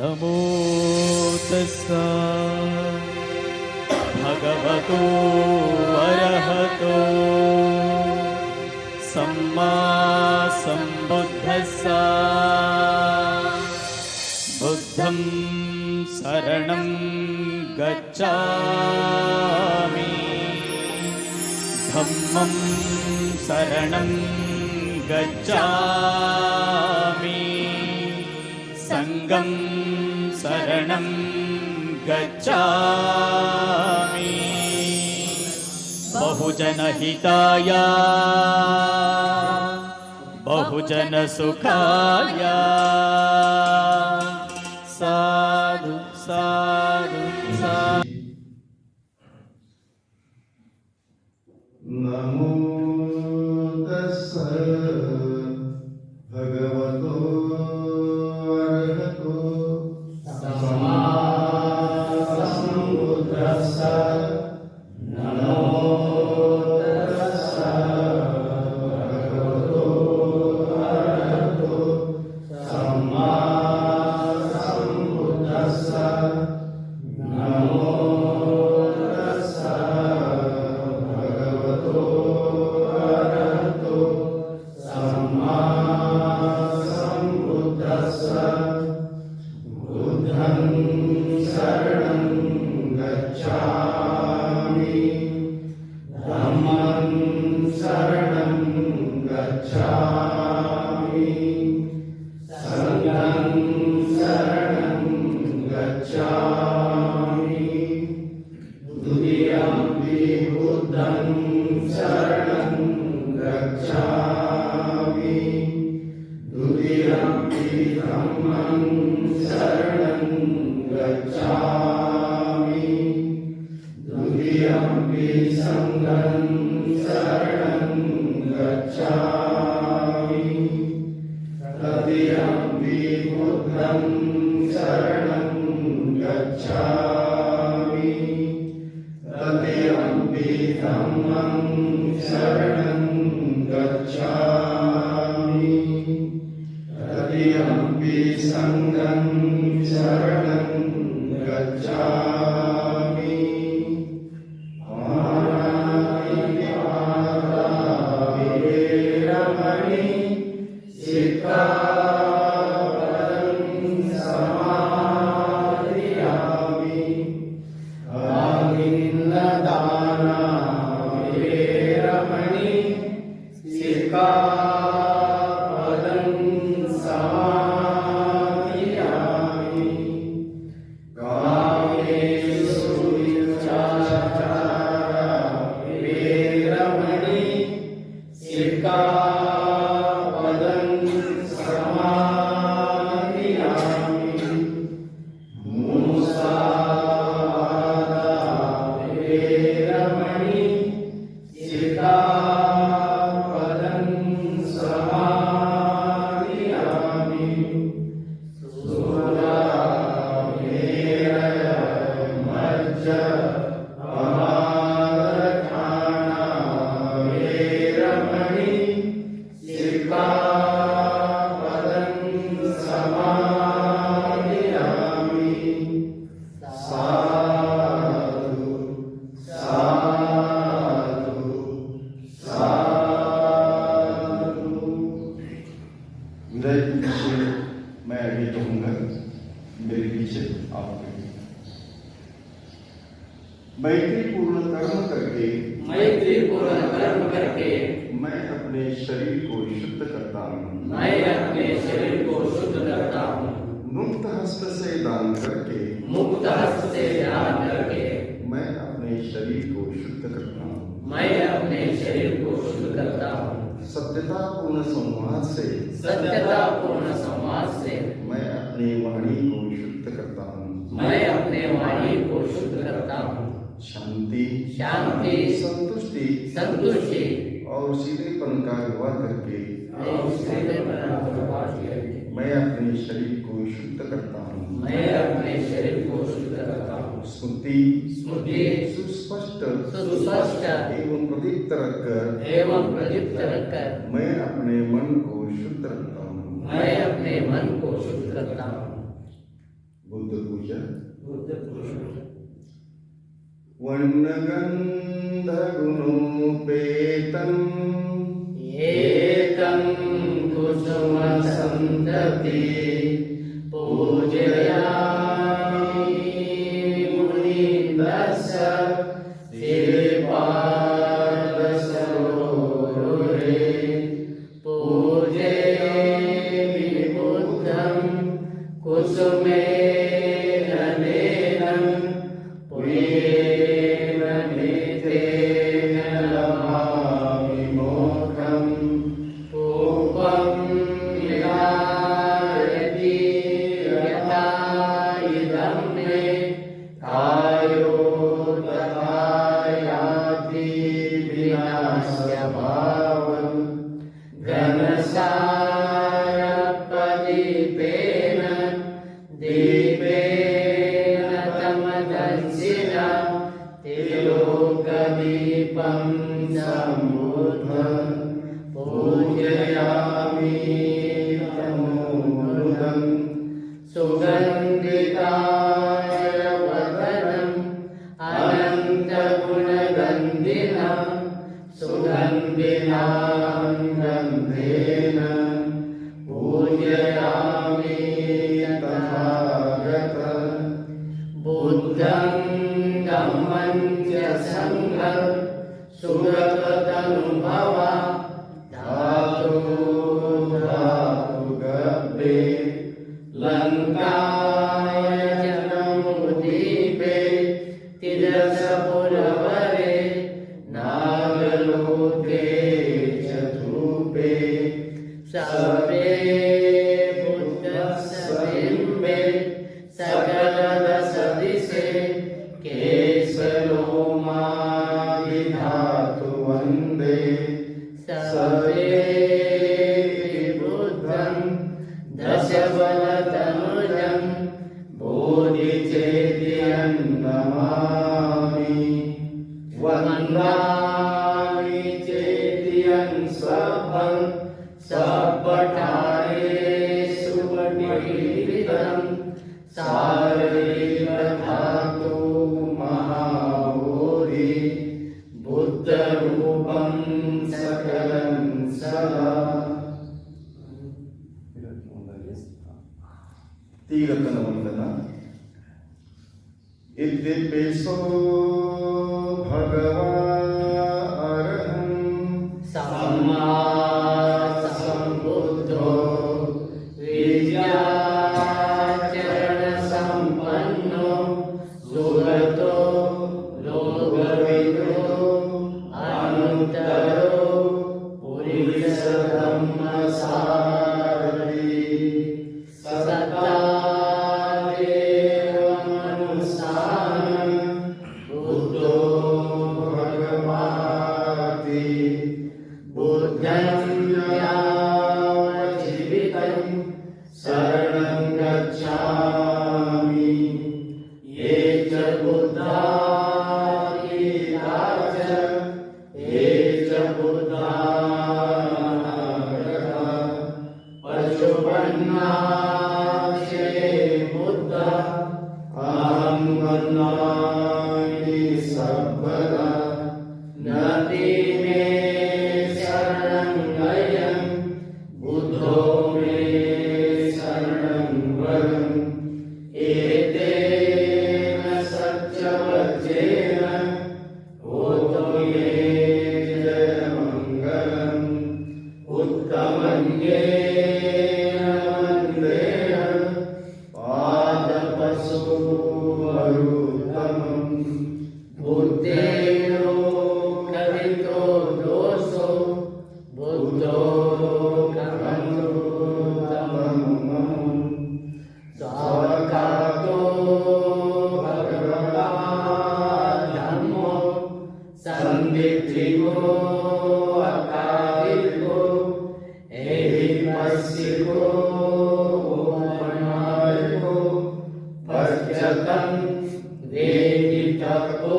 नमो तस्सा भगवतो अरहतो सम्मा सम्बुद्धस्सा बुद्धं शरणं गच्छामि धम्मं शरणं गच्छामि संगं शरणं गच्छामि बहुजनहिताय बहुजनसुखाय साधु साधु साधु। नमो तस्सा भगवतो अरहतो सम्मा सम्बुद्धस्सा नमो तस्सा भगवतो अरहतो सम्मा सम्बुद्धस्सा नमो तस्सा भगवतो अरहतो सम्मा सम्बुद्धस्सा बुद्धं शरणं गच्छामि धम्मं शरणं गच्छामि संघं शरणं गच्छामि द्वितीयम्पि बुद्धं शरणं गच्छामि द्वितीयम्पि धम्मं शरणं गच्छामि द्वितीयम्पि संघं शरणं गच्छामि तृतीयम्पि बुद्धं शरणं गच्छामि तृतीयम्पि धम्मं शरणं गच्छामि तृतीयम्पि संघं शरणं गच्छामि पाणातिपाताविवेरमणि सिक्खापदं समादयामि आलिङ्गदाना विवेरमणि सिक्खापदं समादयामि कामेषु मिथ्याचारा विवेरमणि सिक्खापदं समादयामि मुसावादा विवेरमणि सिक्खापदं समादयामि सुरामेरय मज्ज पमादखाना विवेरमणि सिक्खापदं समादयामि साधु साधु साधु। मेरे पीछे मैं अभी कहूँगा, मेरे पीछे आप कहिए। मैत्रीपूर्ण कर्म करके मैं अपने शरीर को शुद्ध करता हूँ। मुक्त हस्त से दान करके मैं अपने शरीर को शुद्ध करता हूँ। सत्यतापूर्ण संवाद से मैं अपने वाणी को शुद्ध करता हूँ। शांति संतुष्टि और सीधेपन का व्यवहार करके मैं अपने शरीर को शुद्ध करता हूँ। स्मृति सुस्पष्ट एवं प्रदीप्त रखकर मैं अपने मन को शुद्ध रखता हूँ। बुद्ध पूजा वर्णगन्धगुणोपेतं एतं कुसुमसन्तति पूजयामि मुनिन्दस्य श्रीपादसरोरुहे पूजयामि बुद्धं कुसुमेन नेनं पुण्येन नेत्रेण लभामि मोक्षं पूपं विहारति यथा इदं मे कायो तथा याति विनाश्य भावं घनसारप्रदीपेन दीपेन तमदर्शिना त्रिलोकदीपं सम्बुद्धं पूजयामि तमोमुदं सुगन्धिकाय वदनम् अनन्तगुणगन्धिनं सुगन्धिनां गन्धेन पूजयामि तथागतं बुद्धं धम्मं च सङ्घं सुगततनुभवा धातु गब्बे लङ्काय जनमुदीपे तिरसपुरवरे नागलोके च धूपे सर्वे बुद्धस्य बिम्बे सकलदशदिशे केशलोमादिधातु वन्दे सर्वे बुद्धं दशबलतनुजं बोधिचेत्यं नमामि वन्दामि चेत्यं सभं सपठारेषु पठितं सारैर्धातु महाबोधि बुद्धरूपं सकलं सदा तीरतन वंदना इद्यपेशो भगवान् सम्मा सम्बुद्धो विद्याचरणसम्पन्नो सुगतो लोकविदो अनुत्तरो पुरुषधम्मसारथी सत्तादेवमनुसारं बुद्धो भगवाति बुद्धं यावज्जीवितं शरणं गच्छामि ये च बुद्धा गीता च ये च बुद्धा पशुपन्नाशे बुद्ध अहं वन्दामि सर्वदा नति मे शरणं गयं बुद्धो मे शरणं वरम् एतेन सत्यवचेन होतो ये जयमङ्गलम् उत्तमन्येन वन्देऽहं पादपशुमरुत्तमम् बुद्धेनो कवितो दोषो बुद्धो कमलोत्तमम् स्वाकातो भगवता धम्मो संवित्रिको अकालिको एहिपस्सिको उपनायको पश्यतं वेदितको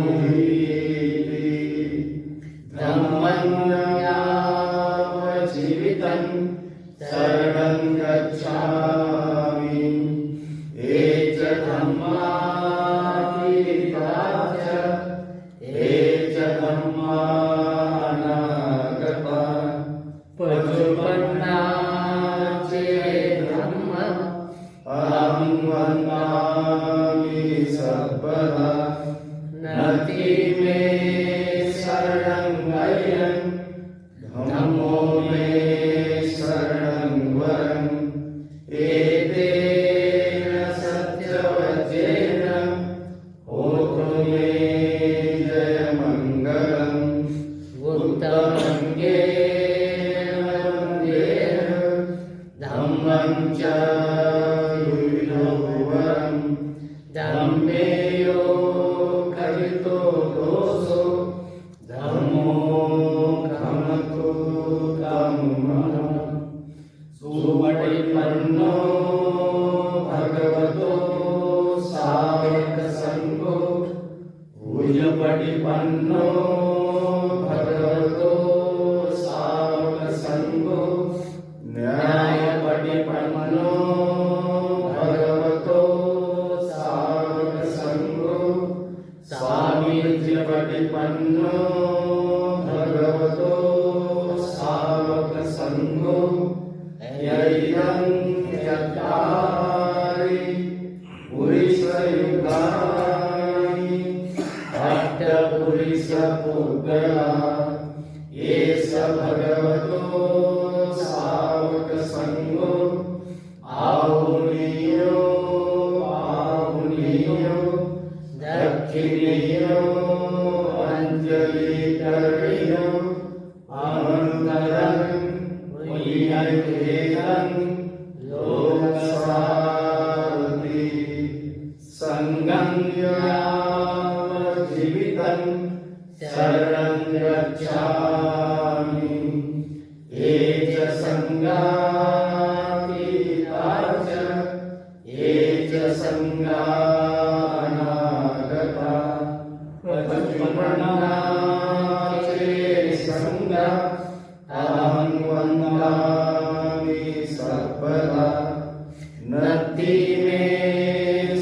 विनोहीति धम्मं यावज्जीवितं शरणं गच्छामि उत्पन्नाचे धम्म अहं वन्दामि सर्वदा नति मे शरणं गयन् धम्मो मे शरणं वरम् एतेन सत्यवचेन होतु मे जयमङ्गलम् उत्तमङ्गेन वन्देह धम्मं च युयोवरम् धम्मेयो कलितो दोषो धम्मो खमतु तम्मः सुपटिपन्नो भगवतो सावकसङ्घो भुजपटिपन्नो भगवतो सावकसङ्घो न्यायपटिपन्नो भगवतो सावकसङ्घो सामीप्यपटिपन्नो भगवतो सावकसङ्घो यैनं चत्वारि पुरुषयुगानि अष्टपुरुषपुद्गला एष भगवतो सावकसङ्घो आहुनीयो दक्षिणीयो अञ्जलिकरणीयो अनन्तरं मुनियतेनं लोकसारथि संगं यावज्जीवितं शरणं गच्छामि ये च संगातीता च ये च संगानागता पतिपन्नाचे संगा अहं वन्दामि सर्वदा नति मे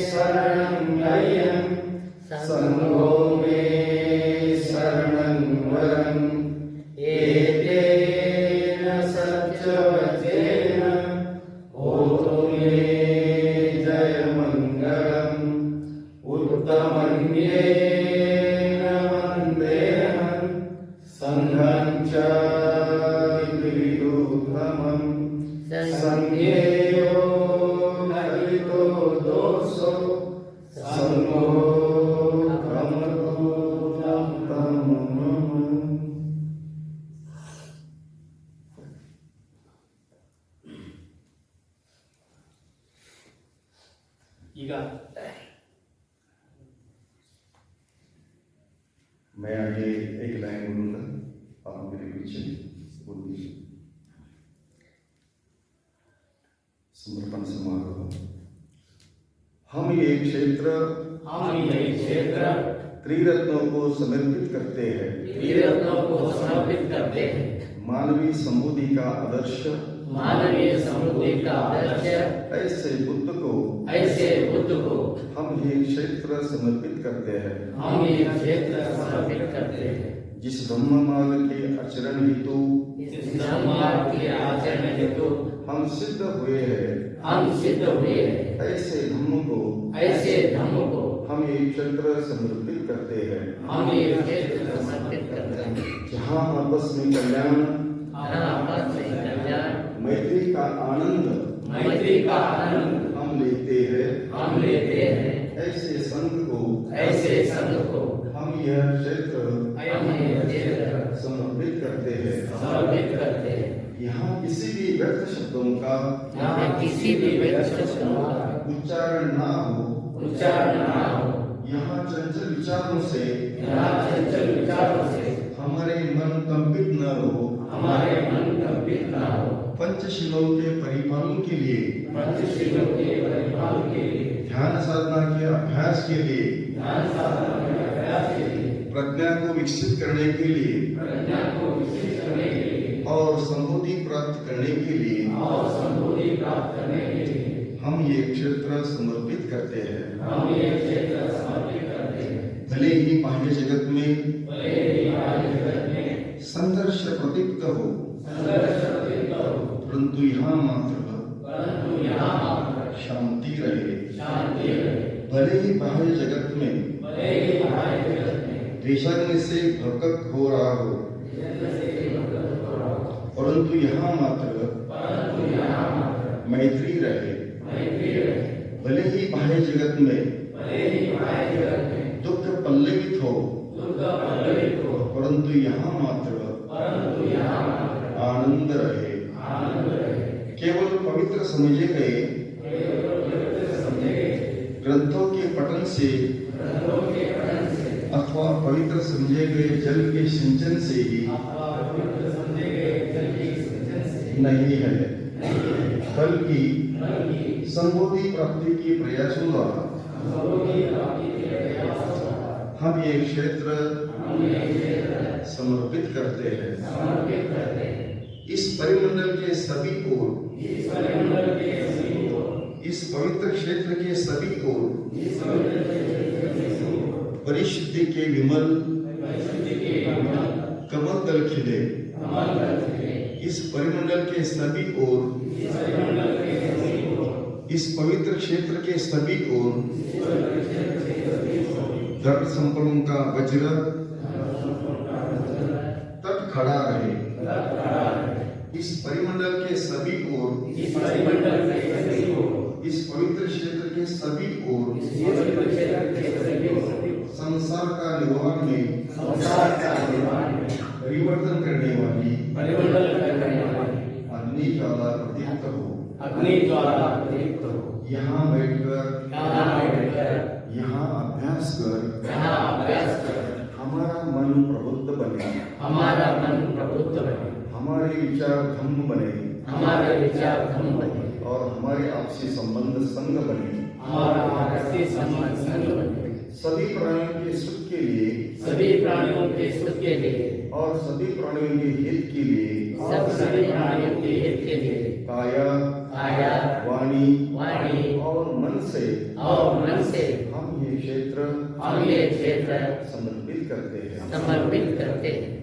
शरणं गयन् सङ्घो मे शरणं वरम् एतेन सत्यवचेन होतु मे जयमङ्गलम् उत्तमङ्गेन वन्देहं सङ्घं च विरुद्धमम् संज्ञेयो कलितो दोषो संगो खमतु तम्मः। ಈಗ मैं आगे एक लाइन बोलूंगा, आप मेरे पीछे बोल दीजिए। समर्पण समारोह। हम ये क्षेत्र त्रिरत्नों को समर्पित करते हैं। मानवीय संबुद्धि का आदर्श ऐसे बुद्ध को हम ये क्षेत्र समर्पित करते हैं। जिस ब्रह्म मार्ग के आचरण हेतु हम सिद्ध हुए हैं, ऐसे धम्म को हम ये क्षेत्र समर्पित करते हैं। जहाँ आपस में कल्याण मैत्री का आनंद हम लेते हैं, ऐसे संघ को हम यह क्षेत्र समर्पित करते हैं। यहाँ किसी भी व्यर्थ शब्दों का उच्चारण ना हो। यहाँ चंचल विचारों से हमारे मन कंपित न हो। पंचशीलों के परिपालन के लिए, ध्यान साधना के अभ्यास के लिए, प्रज्ञा को विकसित करने के लिए और संबुद्धि प्राप्त करने के लिए हम ये क्षेत्र समर्पित करते हैं। भले ही बाह्य जगत में संघर्ष प्रदीप्त हो, परंतु यहाँ मात्र शांति रहे। भले ही बाह्य जगत में द्वेषाग्नि से भड़क हो रहा हो, परंतु यहाँ मात्र मैत्री रहे। भले ही बाह्य जगत में दुख पल्लवित हो, परंतु यहाँ मात्र आनंद रहे। केवल पवित्र समझे गए ग्रंथों के पठन से अथवा पवित्र समझे गए जल के सिंचन से ही नहीं है, बल्कि संबोधि प्राप्ति के प्रयासों द्वारा हम ये क्षेत्र समर्पित करते हैं। इस परिमंडल के सभी ओर, इस पवित्र क्षेत्र के सभी ओर परिशुद्धि के विमल कमल दल खिले। इस परिमंडल के सभी ओर, इस पवित्र क्षेत्र के सभी ओर धर्म संपन्नों का वज्र तट खड़ा रहे। इस परिमंडल के सभी ओर, इस पवित्र क्षेत्र के सभी ओर संसार का निर्वाण में परिवर्तन करने वाली अग्नि ज्वाला प्रदीप्त हो। यहाँ बैठकर यहाँ अभ्यास कर हमारा मन प्रबुद्ध बने, हमारे विचार धम्म बने, और हमारे आपसी संबंध संग बने। सभी प्राणियों के सुख के लिए और सभी प्राणियों के हित के लिए काया वाणी और मन से हम ये क्षेत्र समर्पित करते हैं।